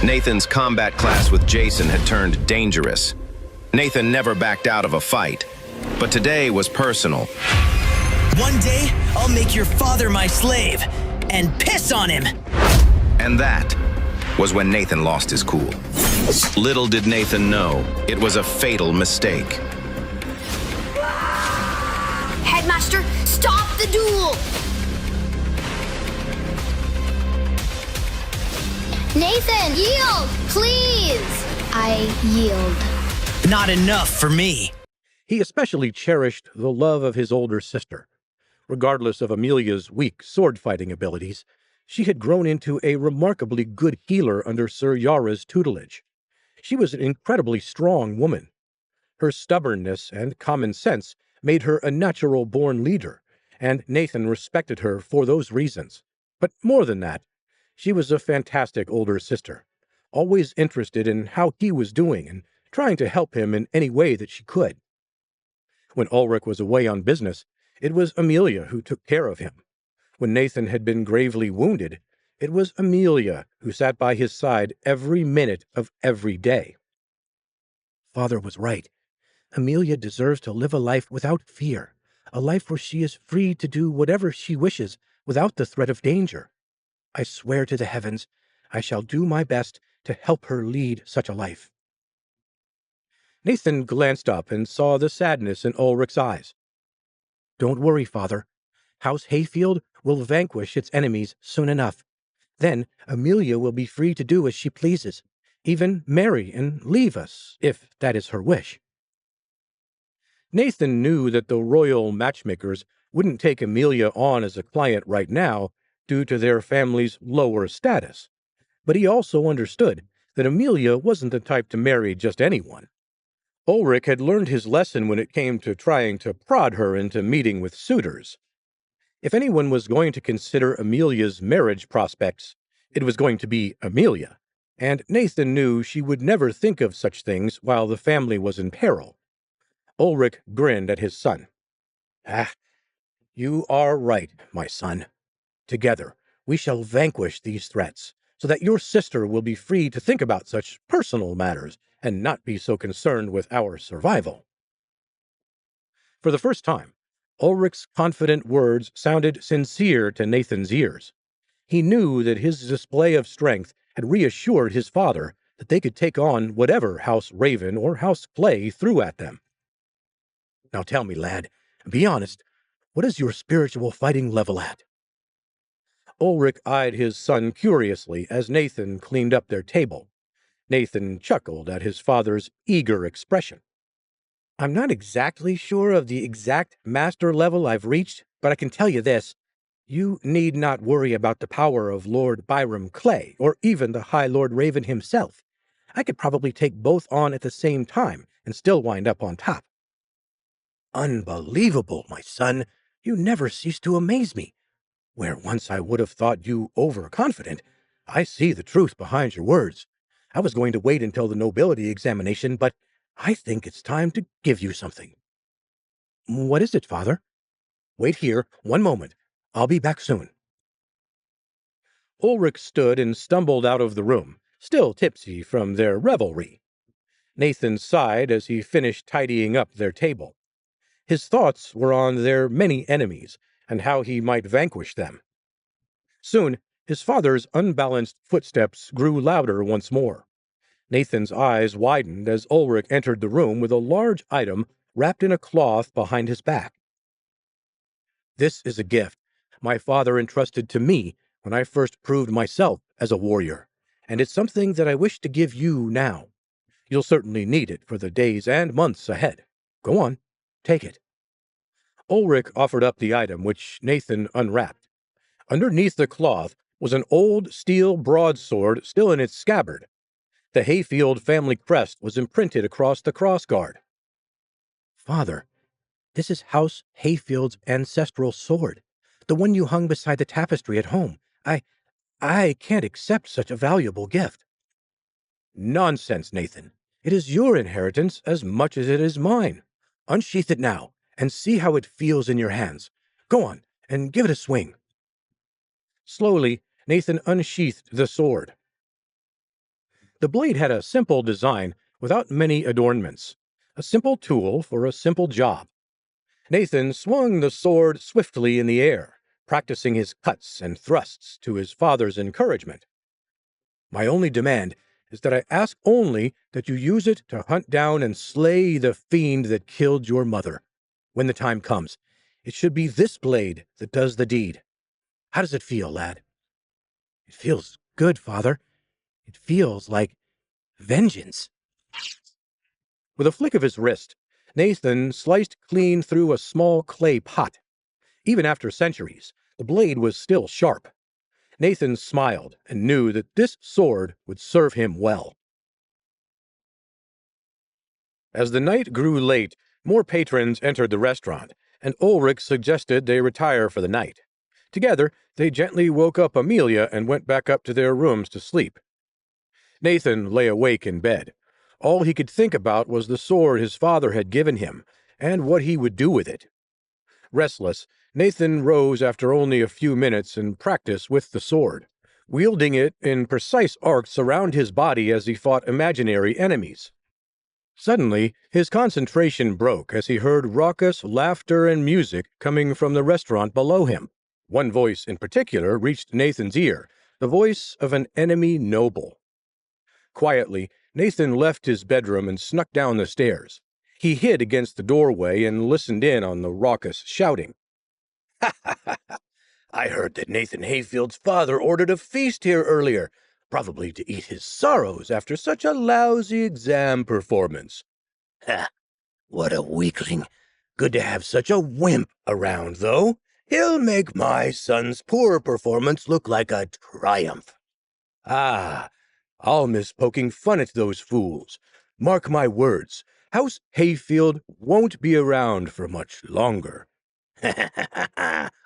Nathan's combat class with Jason had turned dangerous. Nathan never backed out of a fight, but today was personal. One day, I'll make your father my slave and piss on him. And that was when Nathan lost his cool. Little did Nathan know, it was a fatal mistake. Headmaster, stop the duel! Nathan, yield, please! I yield. Not enough for me. He especially cherished the love of his older sister. Regardless of Amelia's weak sword-fighting abilities, she had grown into a remarkably good healer under Sir Yara's tutelage. She was an incredibly strong woman. Her stubbornness and common sense made her a natural-born leader, and Nathan respected her for those reasons. But more than that, she was a fantastic older sister, always interested in how he was doing and trying to help him in any way that she could. When Ulrich was away on business, it was Amelia who took care of him. When Nathan had been gravely wounded, it was Amelia who sat by his side every minute of every day. Father was right. Amelia deserves to live a life without fear, a life where she is free to do whatever she wishes without the threat of danger. I swear to the heavens, I shall do my best to help her lead such a life. Nathan glanced up and saw the sadness in Ulrich's eyes. Don't worry, Father. House Hayfield will vanquish its enemies soon enough. Then Amelia will be free to do as she pleases, even marry and leave us, if that is her wish. Nathan knew that the royal matchmakers wouldn't take Amelia on as a client right now due to their family's lower status, but he also understood that Amelia wasn't the type to marry just anyone. Ulrich had learned his lesson when it came to trying to prod her into meeting with suitors. If anyone was going to consider Amelia's marriage prospects, it was going to be Amelia, and Nathan knew she would never think of such things while the family was in peril. Ulrich grinned at his son. You are right, my son. Together, we shall vanquish these threats, so that your sister will be free to think about such personal matters and not be so concerned with our survival. For the first time, Ulrich's confident words sounded sincere to Nathan's ears. He knew that his display of strength had reassured his father that they could take on whatever House Raven or House Clay threw at them. Now tell me, lad, be honest, what is your spiritual fighting level at? Ulrich eyed his son curiously as Nathan cleaned up their table. Nathan chuckled at his father's eager expression. I'm not exactly sure of the exact master level I've reached, but I can tell you this. You need not worry about the power of Lord Byram Clay, or even the High Lord Raven himself. I could probably take both on at the same time and still wind up on top. Unbelievable, my son. You never cease to amaze me. Where once I would have thought you overconfident, I see the truth behind your words. I was going to wait until the nobility examination, but I think it's time to give you something. What is it, Father? Wait here, one moment. I'll be back soon. Ulrich stood and stumbled out of the room, still tipsy from their revelry. Nathan sighed as he finished tidying up their table. His thoughts were on their many enemies and how he might vanquish them. Soon, his father's unbalanced footsteps grew louder once more. Nathan's eyes widened as Ulrich entered the room with a large item wrapped in a cloth behind his back. This is a gift my father entrusted to me when I first proved myself as a warrior, and it's something that I wish to give you now. You'll certainly need it for the days and months ahead. Go on, take it. Ulrich offered up the item, which Nathan unwrapped. Underneath the cloth was an old steel broadsword still in its scabbard. The Hayfield family crest was imprinted across the crossguard. Father, this is House Hayfield's ancestral sword, the one you hung beside the tapestry at home. I can't accept such a valuable gift. Nonsense, Nathan. It is your inheritance as much as it is mine. Unsheath it now, and see how it feels in your hands. Go on, and give it a swing. Slowly, Nathan unsheathed the sword. The blade had a simple design without many adornments, a simple tool for a simple job. Nathan swung the sword swiftly in the air, practicing his cuts and thrusts to his father's encouragement. My only demand is that I ask only that you use it to hunt down and slay the fiend that killed your mother. When the time comes, it should be this blade that does the deed. How does it feel, lad? It feels good, father. It feels like vengeance. With a flick of his wrist, Nathan sliced clean through a small clay pot. Even after centuries, the blade was still sharp. Nathan smiled and knew that this sword would serve him well. As the night grew late, more patrons entered the restaurant, and Ulrich suggested they retire for the night. Together, they gently woke up Amelia and went back up to their rooms to sleep. Nathan lay awake in bed. All he could think about was the sword his father had given him, and what he would do with it. Restless, Nathan rose after only a few minutes and practiced with the sword, wielding it in precise arcs around his body as he fought imaginary enemies. Suddenly, his concentration broke as he heard raucous laughter and music coming from the restaurant below him. One voice in particular reached Nathan's ear, the voice of an enemy noble. Quietly, Nathan left his bedroom and snuck down the stairs. He hid against the doorway and listened in on the raucous shouting. "Ha ha ha ha! I heard that Nathan Hayfield's father ordered a feast here earlier, probably to eat his sorrows after such a lousy exam performance. Ha! What a weakling! Good to have such a wimp around, though. He'll make my son's poor performance look like a triumph. Ah, I'll miss poking fun at those fools. Mark my words, House Hayfield won't be around for much longer."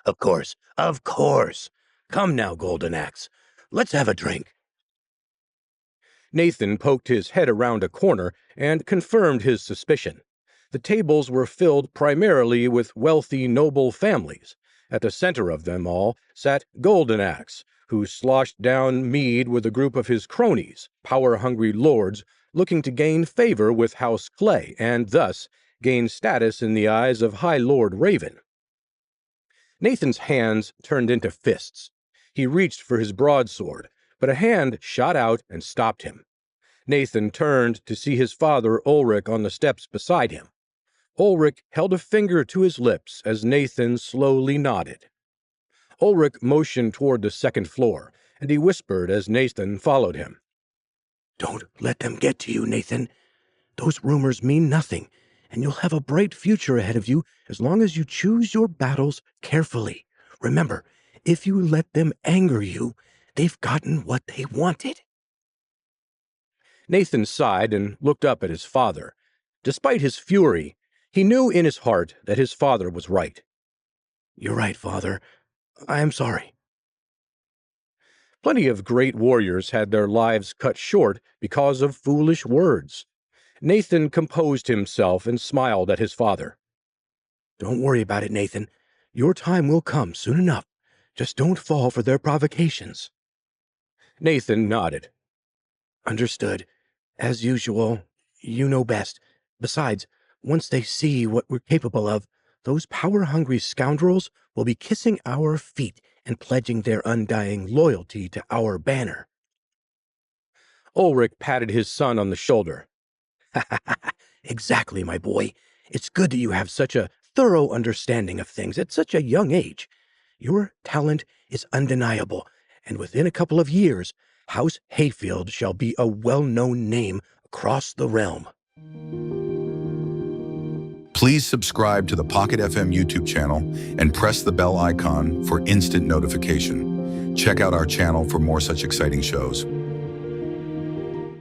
Of course, of course. Come now, Golden Axe. Let's have a drink." Nathan poked his head around a corner and confirmed his suspicion. The tables were filled primarily with wealthy, noble families. At the center of them all sat Golden Axe, who sloshed down mead with a group of his cronies, power-hungry lords looking to gain favor with House Clay and thus gain status in the eyes of High Lord Raven. Nathan's hands turned into fists. He reached for his broadsword, but a hand shot out and stopped him. Nathan turned to see his father Ulrich on the steps beside him. Ulrich held a finger to his lips as Nathan slowly nodded. Ulrich motioned toward the second floor, and he whispered as Nathan followed him. "Don't let them get to you, Nathan. Those rumors mean nothing, and you'll have a bright future ahead of you as long as you choose your battles carefully. Remember, if you let them anger you, they've gotten what they wanted." Nathan sighed and looked up at his father. Despite his fury, he knew in his heart that his father was right. "You're right, father. I am sorry." Plenty of great warriors had their lives cut short because of foolish words. Nathan composed himself and smiled at his father. "Don't worry about it, Nathan. Your time will come soon enough. Just don't fall for their provocations." Nathan nodded. "Understood. As usual, you know best. Besides, once they see what we're capable of, those power-hungry scoundrels will be kissing our feet and pledging their undying loyalty to our banner." Ulrich patted his son on the shoulder. "Exactly, my boy. It's good that you have such a thorough understanding of things at such a young age. Your talent is undeniable, and within a couple of years, House Hayfield shall be a well-known name across the realm." Please subscribe to the Pocket FM YouTube channel and press the bell icon for instant notification. Check out our channel for more such exciting shows.